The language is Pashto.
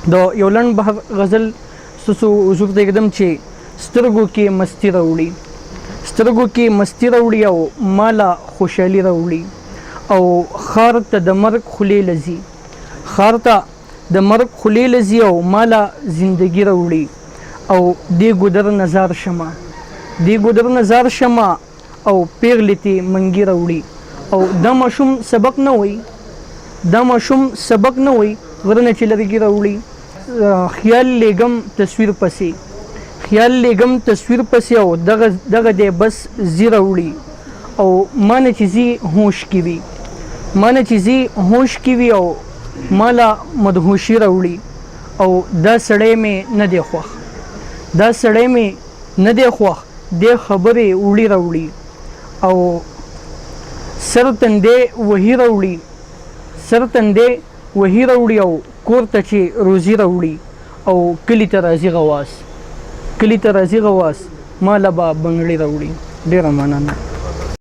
د یو لنډ بهر غزل ستاسو حضور ته ږدم چې سترګو کې مستی راوړي، سترګو کې مستی راوړي او مالا خوشحالي راوړي، او ښار ته د مرګ خولې لځي، ښار ته د مرګ خولې لځي او مالا زندگی راوړي، او دې ګودر نظار شمه، دې ګودر نظار شمه او پیغلې ته منګي راوړي. او دا ماشوم سبق نه وایي، دا ماشوم سبق نه وایي، غرنه چې لرګي راوړي. خیال لیږم تصویر پسې، خیال لیږم تصویر پسې، او دغه دی بس زی راوړي، او مانه چې زی هوش کې وي، مانه چې زی هوش کې وي، او مالا مدهوشي راوړي. او دا سړی مې نه دی خوښ، دا سړی مې نه دی خوښ، دې خبرې وړي راوړي، او سر تندې وهي راوړي، سر تندې وهي راوړي، او کور ته چې روزي راوړي، او کلي ته راځي غواس، کلي ته راځي غواس، ماله به بنګړي راوړي. ډېره مننه.